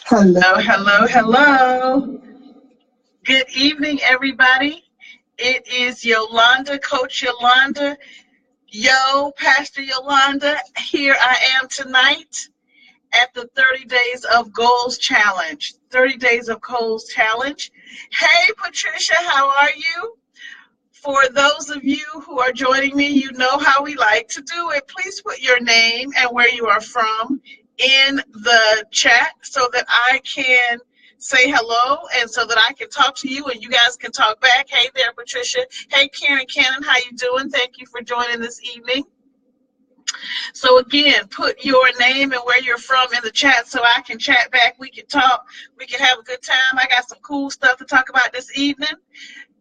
Hello, hello, hello. Good evening, everybody. It is Yolanda, Coach Yolanda. Pastor Yolanda. Here I am tonight at the 30 Days of Goals Challenge. 30 Days of Goals Challenge. Hey, Patricia, how are you? For those of you who are joining me, you know how we like to do it. Please put your name and where you are from in the chat so that I can say hello and so that I can talk to you and you guys can talk back. Hey there, Patricia. Hey, Karen Cannon, how you doing? Thank you for joining this evening. So again, put your name and where you're from in the chat so I can chat back. We can talk. We can have a good time. I got some cool stuff to talk about this evening.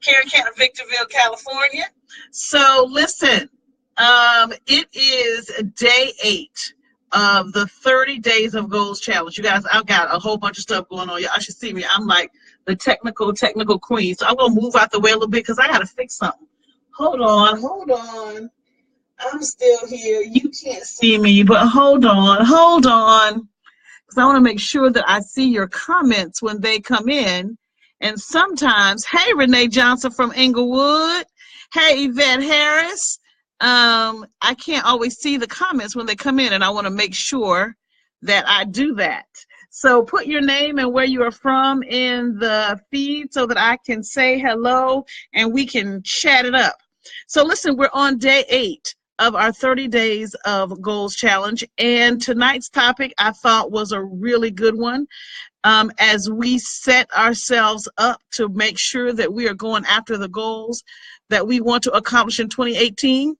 Karen Cannon, Victorville, California. So listen, it is day 8 of the 30 Days of Goals Challenge. You guys, I've got a whole bunch of stuff going on. Y'all should see me. I'm like the technical queen. So I'm going to move out the way a little bit because I got to fix something. Hold on. I'm still here. You can't see me, but hold on. Because I want to make sure that I see your comments when they come in. And sometimes, hey, Renee Johnson from Inglewood. Hey, Yvette Harris. I can't always see the comments when they come in, and I want to make sure that I do that. So put your name and where you are from in the feed so that I can say hello and we can chat it up. So listen, we're on day 8 of our 30 Days of Goals Challenge, and tonight's topic I thought was a really good one. As we set ourselves up to make sure that we are going after the goals that we want to accomplish in 2018.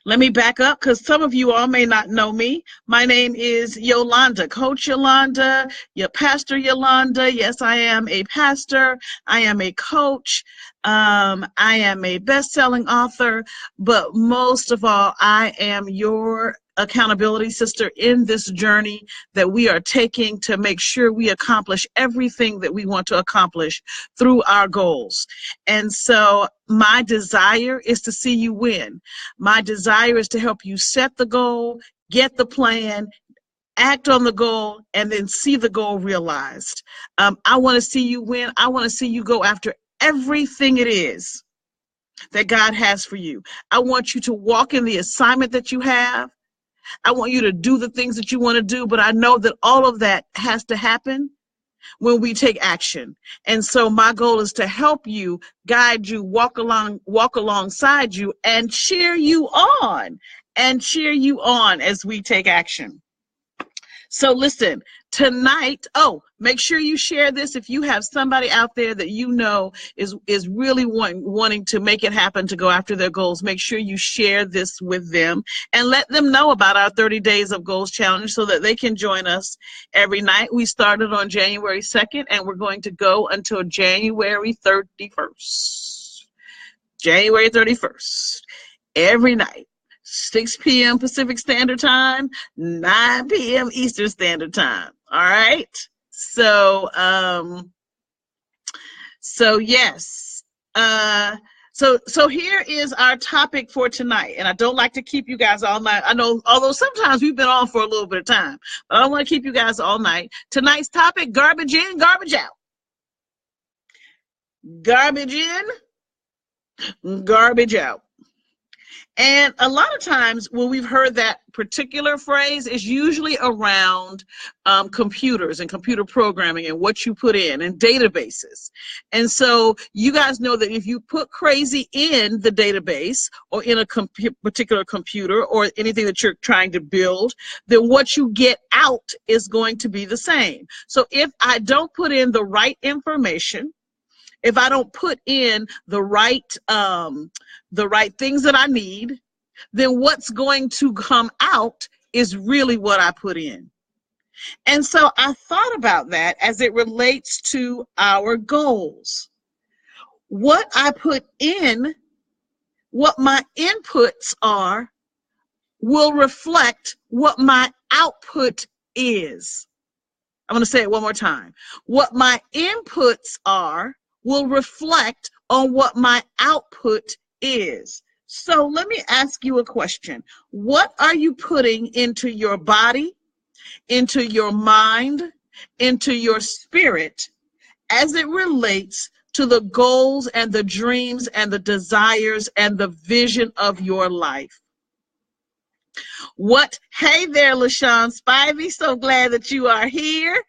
Let me back up because some of you all may not know me. My name is Yolanda, Coach Yolanda, your Pastor Yolanda. Yes, I am a pastor. I am a coach. I am a best-selling author. But most of all, I am your accountability sister in this journey that we are taking to make sure we accomplish everything that we want to accomplish through our goals. And so my desire is to see you win. My desire is to help you set the goal, get the plan, act on the goal, and then see the goal realized. I want to see you win. I want to see you go after everything it is that God has for you. I want you to walk in the assignment that you have. I want you to do the things that you want to do, but I know that all of that has to happen when we take action. And so my goal is to help you, guide you, walk alongside you, and cheer you on as we take action. So listen, tonight, make sure you share this. If you have somebody out there that you know is really wanting to make it happen, to go after their goals, make sure you share this with them and let them know about our 30 Days of Goals Challenge so that they can join us every night. We started on January 2nd, and we're going to go until January 31st. January 31st, every night. 6 p.m. Pacific Standard Time, 9 p.m. Eastern Standard Time. All right. So yes. So here is our topic for tonight. And I don't like to keep you guys all night. I know, although sometimes we've been on for a little bit of time, but I don't want to keep you guys all night. Tonight's topic: garbage in, garbage out. Garbage in, garbage out. And a lot of times when we've heard that particular phrase, is usually around computers and computer programming and what you put in and databases. And so you guys know that if you put crazy in the database or in a particular computer or anything that you're trying to build, then what you get out is going to be the same. So if I don't put in the right information, if I don't put in the right things that I need, then what's going to come out is really what I put in. And so I thought about that as it relates to our goals. What I put in, what my inputs are, will reflect what my output is. I'm going to say it one more time. What my inputs are will reflect on what my output is. So let me ask you a question. What are you putting into your body, into your mind, into your spirit, as it relates to the goals and the dreams and the desires and the vision of your life. Hey there, LaShawn Spivey, so glad that you are here.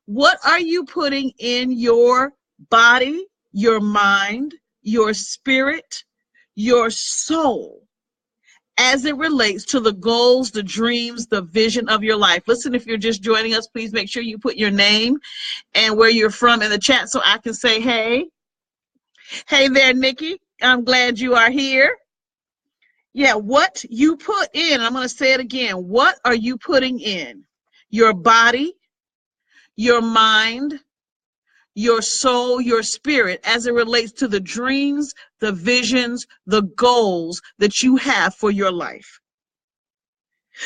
What are you putting in your body, your mind, your spirit, your soul, as it relates to the goals, the dreams, the vision of your life? Listen, if you're just joining us, please make sure you put your name and where you're from in the chat so I can say hey. Hey there, Nikki. I'm glad you are here. Yeah, what you put in, I'm going to say it again. What are you putting in? Your body, your mind, your soul, your spirit, as it relates to the dreams, the visions, the goals that you have for your life.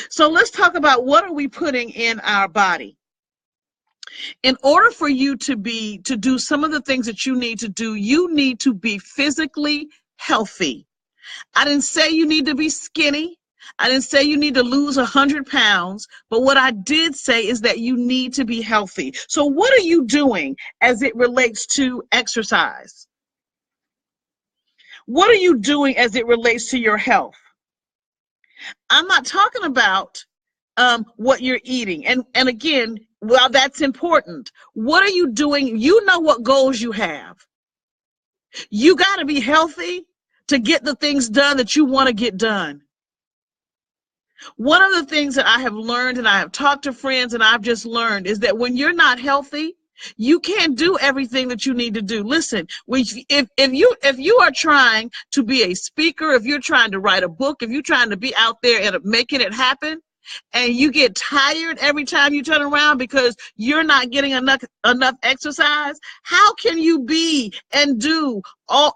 So let's talk about what are we putting in our body. In order for you to do some of the things that you need to do, you need to be physically healthy. I didn't say you need to be skinny. I didn't say you need to lose 100 pounds, but what I did say is that you need to be healthy. So what are you doing as it relates to exercise? What are you doing as it relates to your health? I'm not talking about what you're eating. And again, well, that's important. What are you doing? You know what goals you have. You got to be healthy to get the things done that you want to get done. One of the things that I have learned, and I have talked to friends and I've just learned, is that when you're not healthy, you can't do everything that you need to do. Listen, if you are trying to be a speaker, if you're trying to write a book, if you're trying to be out there and making it happen, and you get tired every time you turn around because you're not getting enough exercise, how can you be and do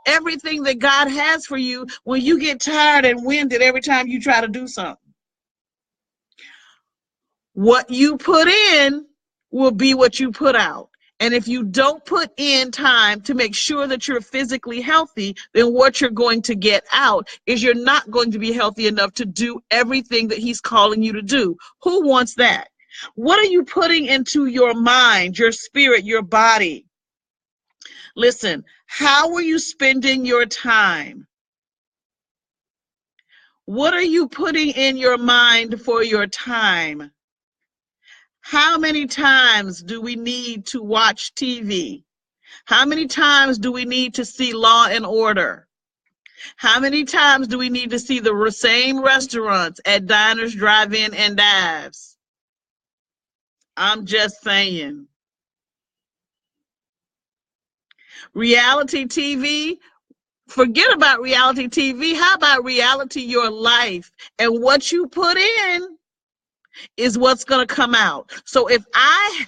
everything that God has for you when you get tired and winded every time you try to do something? What you put in will be what you put out. And if you don't put in time to make sure that you're physically healthy, then what you're going to get out is you're not going to be healthy enough to do everything that he's calling you to do. Who wants that? What are you putting into your mind, your spirit, your body? Listen, how are you spending your time? What are you putting in your mind for your time? How many times do we need to watch TV? How many times do we need to see Law and Order? How many times do we need to see the same restaurants at Diners, Drive-In, and Dives? I'm just saying. Reality TV, forget about reality TV. How about reality your life? And what you put in is what's going to come out. So if I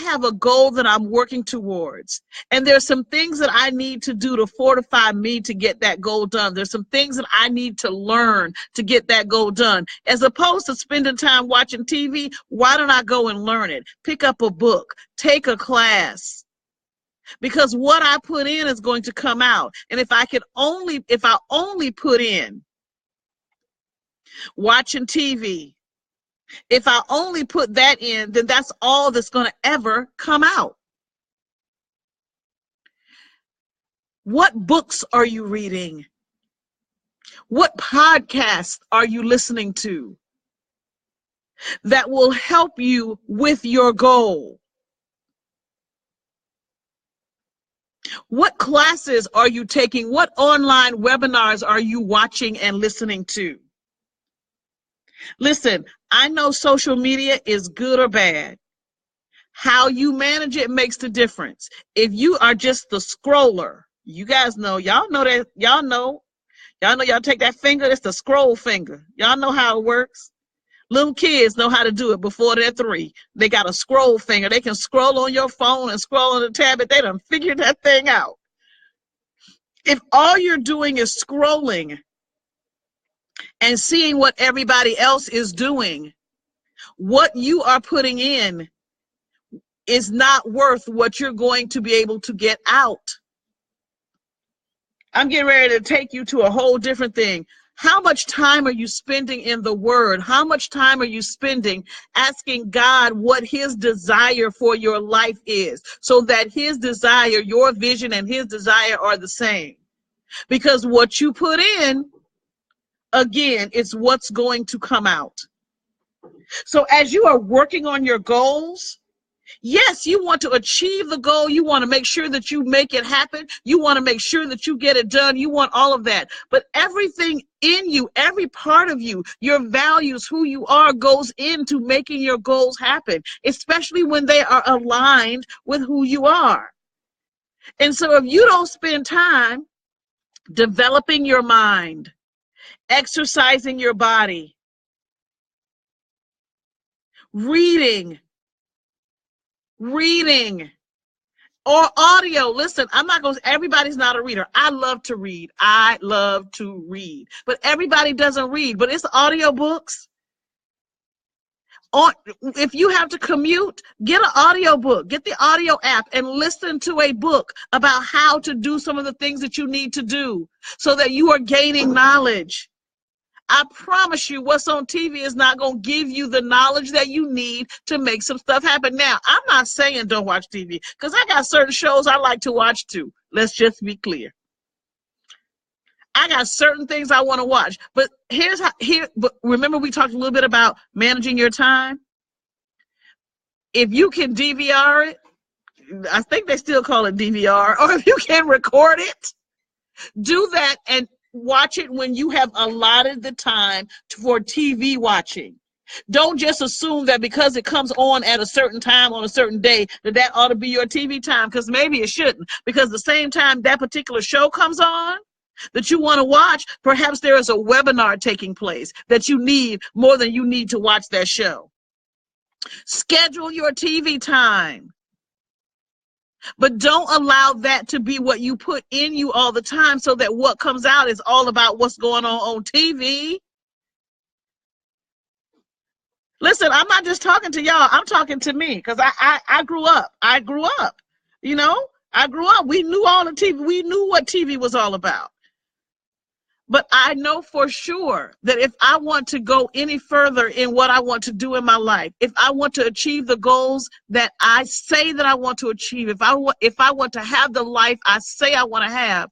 have a goal that I'm working towards, and there's some things that I need to do to fortify me to get that goal done. There's some things that I need to learn to get that goal done. As opposed to spending time watching TV, why don't I go and learn it? Pick up a book, take a class. Because what I put in is going to come out. And if I only put in watching TV, if I only put that in, then that's all that's going to ever come out. What books are you reading? What podcasts are you listening to that will help you with your goal? What classes are you taking? What online webinars are you watching and listening to? Listen, I know social media is good or bad. How you manage it makes the difference. If you are just the scroller, you guys know, y'all know y'all take that finger, it's the scroll finger. Y'all know how it works. Little kids know how to do it before they're 3. They got a scroll finger. They can scroll on your phone and scroll on the tablet. They done figured that thing out. If all you're doing is scrolling and seeing what everybody else is doing, what you are putting in is not worth what you're going to be able to get out. I'm getting ready to take you to a whole different thing. How much time are you spending in the Word? How much time are you spending asking God what His desire for your life is, so that His desire, your vision, and His desire are the same? Because what you put in, again, is what's going to come out. So as you are working on your goals, yes, you want to achieve the goal. You want to make sure that you make it happen. You want to make sure that you get it done. You want all of that. But everything in you, every part of you, your values, who you are, goes into making your goals happen, especially when they are aligned with who you are. And so if you don't spend time developing your mind, exercising your body, reading, or audio. Listen, I'm not going to, everybody's not a reader. I love to read. But everybody doesn't read. But it's audio books. If you have to commute, get an audio book. Get the audio app and listen to a book about how to do some of the things that you need to do so that you are gaining knowledge. I promise you, what's on TV is not going to give you the knowledge that you need to make some stuff happen. Now, I'm not saying don't watch TV, because I got certain shows I like to watch too. Let's just be clear. I got certain things I want to watch. But but remember we talked a little bit about managing your time? If you can DVR it, I think they still call it DVR, or if you can record it, do that and watch it when you have allotted the time for TV watching. Don't just assume that because it comes on at a certain time on a certain day that ought to be your TV time, because maybe it shouldn't. Because the same time that particular show comes on that you want to watch, perhaps there is a webinar taking place that you need more than you need to watch that show. Schedule your TV time. But don't allow that to be what you put in you all the time, so that what comes out is all about what's going on TV. Listen, I'm not just talking to y'all. I'm talking to me, because I grew up. I grew up. We knew all the TV. We knew what TV was all about. But I know for sure that if I want to go any further in what I want to do in my life, if I want to achieve the goals that I say that I want to achieve, if I want to have the life I say I want to have,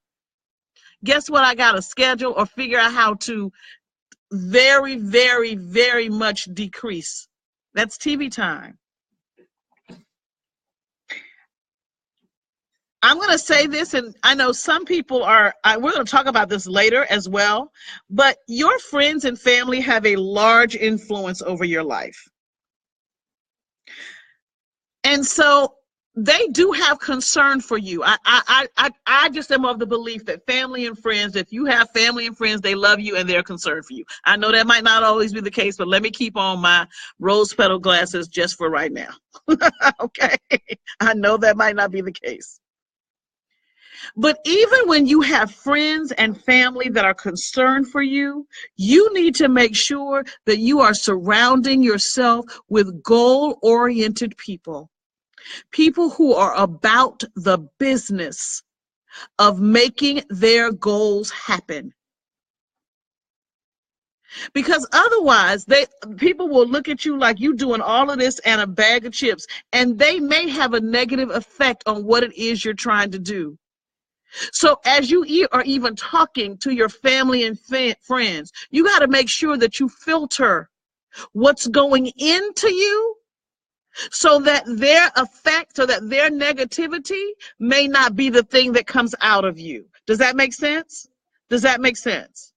guess what? I got to schedule or figure out how to very, very, very much decrease. That's TV time. I'm going to say this, and I know some people are, we're going to talk about this later as well, but your friends and family have a large influence over your life. And so they do have concern for you. I just am of the belief that family and friends, if you have family and friends, they love you and they're concerned for you. I know that might not always be the case, but let me keep on my rose petal glasses just for right now. Okay? I know that might not be the case. But even when you have friends and family that are concerned for you, you need to make sure that you are surrounding yourself with goal-oriented people. People who are about the business of making their goals happen. Because otherwise, people will look at you like you doing all of this and a bag of chips, and they may have a negative effect on what it is you're trying to do. So as you are even talking to your family and friends, you got to make sure that you filter what's going into you, so that their effect, so that their negativity may not be the thing that comes out of you. Does that make sense? Does that make sense?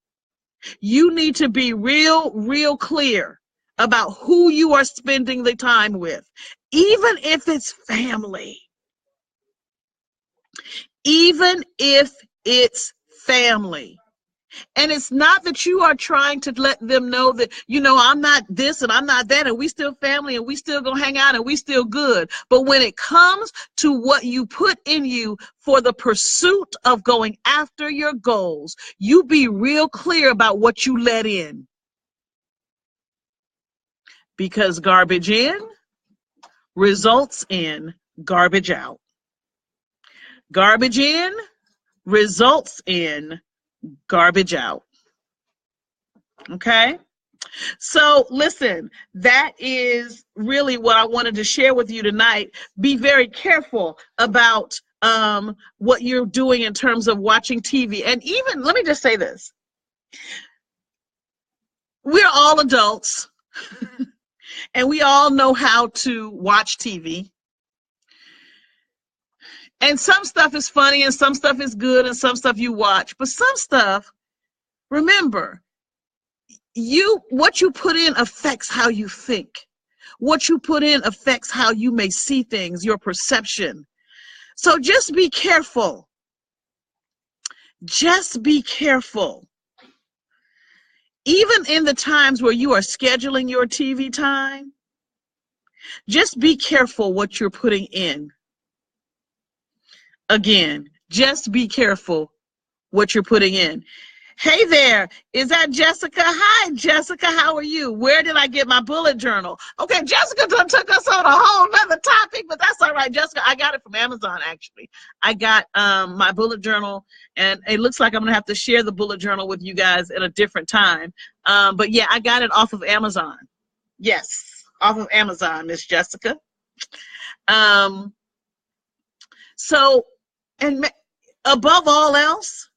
You need to be real clear about who you are spending the time with, even if it's family. Even if it's family. And it's not that you are trying to let them know that, I'm not this and I'm not that, and we still family and we still gonna hang out and we still good. But when it comes to what you put in you for the pursuit of going after your goals, you be real clear about what you let in. Because garbage in results in garbage out. Garbage in results in garbage out. Okay. So listen, that is really what I wanted to share with you tonight. Be very careful about what you're doing in terms of watching TV. And even, let me just say this. We're all adults and we all know how to watch TV. And some stuff is funny and some stuff is good and some stuff you watch. But some stuff, remember, what you put in affects how you think. What you put in affects how you may see things, your perception. So just be careful. Just be careful. Even in the times where you are scheduling your TV time, just be careful what you're putting in. Again, just be careful what you're putting in. Hey there, is that Jessica? Hi, Jessica, how are you? Where did I get my bullet journal? Okay, Jessica done took us on a whole nother topic, but that's all right, Jessica. I got it from Amazon, actually. I got my bullet journal, and it looks like I'm going to have to share the bullet journal with you guys at a different time. But yeah, I got it off of Amazon. Yes, off of Amazon, Miss Jessica. So, and above all else,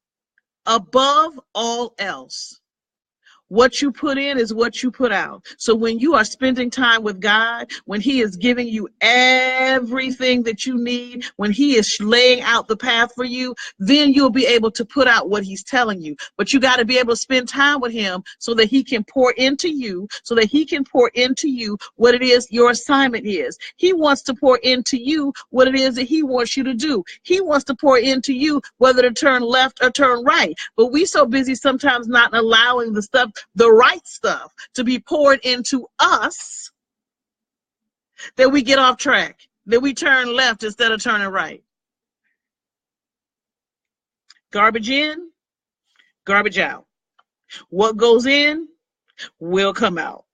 what you put in is what you put out. So when you are spending time with God, when he is giving you everything that you need, when he is laying out the path for you, then you'll be able to put out what he's telling you. But you got to be able to spend time with him so that he can pour into you, what it is your assignment is. He wants to pour into you what it is that he wants you to do. He wants to pour into you whether to turn left or turn right. But we so busy sometimes not allowing the right stuff to be poured into us that we get off track, that we turn left instead of turning right. Garbage in, garbage out. What goes in will come out.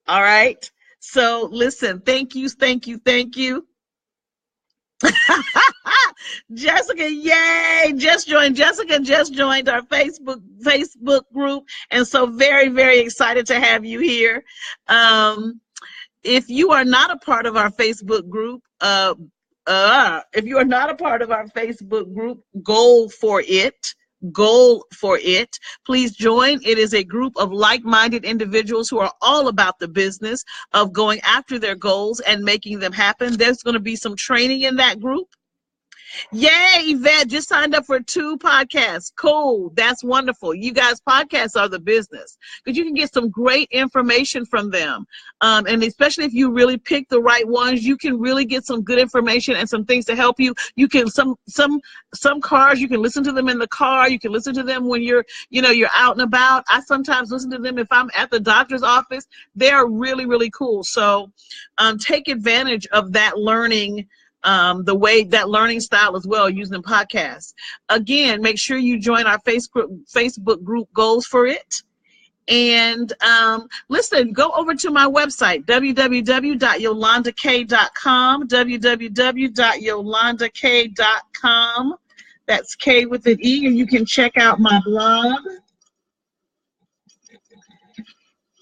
All right. So listen, thank you. Jessica, yay! Jessica just joined our Facebook group, and so very, very excited to have you here. If you are not a part of our Facebook group, goal for it, please join. It is a group of like-minded individuals who are all about the business of going after their goals and making them happen. There's going to be some training in that group. Yay, Yvette, just signed up for 2 podcasts. Cool. That's wonderful. You guys, podcasts are the business because you can get some great information from them. And especially if you really pick the right ones, you can really get some good information and some things to help you. You can, some cars, you can listen to them in the car. You can listen to them when you're out and about. I sometimes listen to them if I'm at the doctor's office. They're really, really cool. So take advantage of that learning the way that learning style as well, using podcasts. Again, make sure you join our Facebook group, Goals for It. And listen, go over to my website, www.yolandak.com, www.yolandak.com. That's K with an E, and you can check out my blog.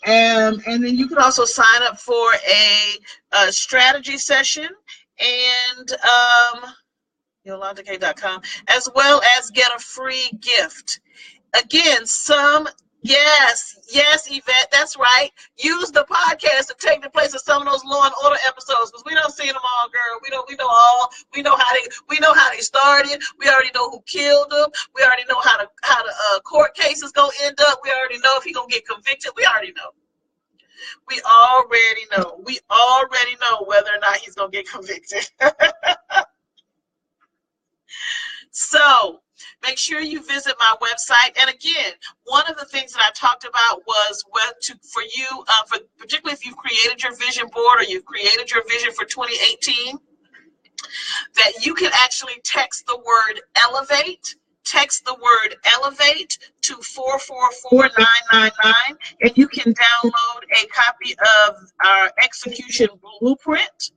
And then you can also sign up for a strategy session, and yolandak.com, as well as get a free gift. Again, yes, Yvette, that's right. Use the podcast to take the place of some of those Law and Order episodes, because we don't see them all, girl. We know how they started. We already know who killed them. We already know how the court case is gonna end up. We already know if he's gonna get convicted. We already know. We already know whether or not he's going to get convicted. So make sure you visit my website. And again, one of the things that I talked about was particularly if you've created your vision board or you've created your vision for 2018, that you can actually text the word elevate. Text the word elevate to 444999, and you can download a copy of our execution blueprint.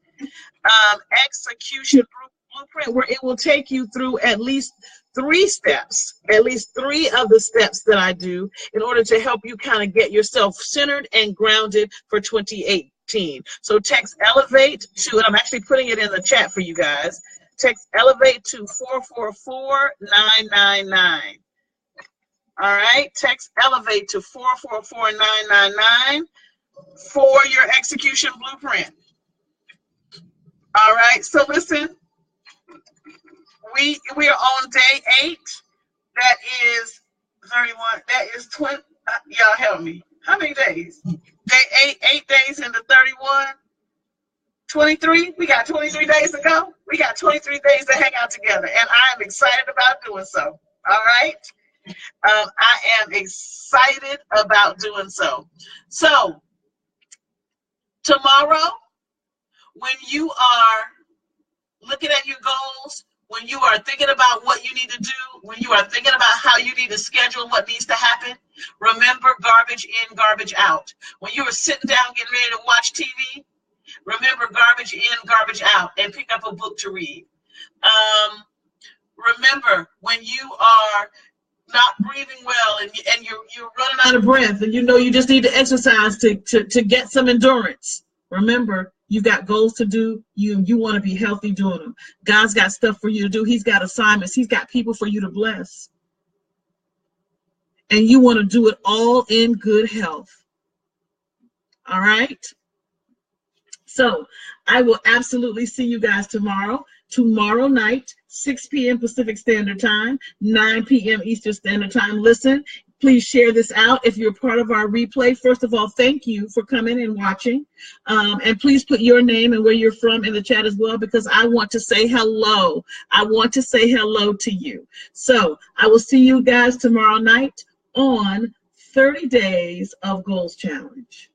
Blueprint, where it will take you through at least 3 steps, at least 3 of the steps that I do in order to help you kind of get yourself centered and grounded for 2018. So text ELEVATE to, and I'm actually putting it in the chat for you guys, text ELEVATE to 444-999. All right, text ELEVATE to 444-999 for your execution blueprint. All right, so listen, we are on day 8. That is 31. That is 20. Y'all help me. How many days? Day 8 days into 31. 23. We got 23 days to go. We got 23 days to hang out together, and I am excited about doing so. All right. I am excited about doing so. So tomorrow, when you are looking at your goals, when you are thinking about what you need to do, when you are thinking about how you need to schedule what needs to happen, remember garbage in, garbage out. When you are sitting down getting ready to watch TV, remember garbage in, garbage out, and pick up a book to read. Remember when you are not breathing well and you're running out of breath and you know you just need to exercise to get some endurance. Remember, you've got goals to do. You want to be healthy doing them. God's got stuff for you to do. He's got assignments. He's got people for you to bless. And you want to do it all in good health. All right? So I will absolutely see you guys tomorrow night, 6 p.m. Pacific Standard Time, 9 p.m. Eastern Standard Time. Listen, please share this out. If you're part of our replay, first of all, thank you for coming and watching. And please put your name and where you're from in the chat as well, because I want to say hello. I want to say hello to you. So I will see you guys tomorrow night on 30 Days of Goals Challenge.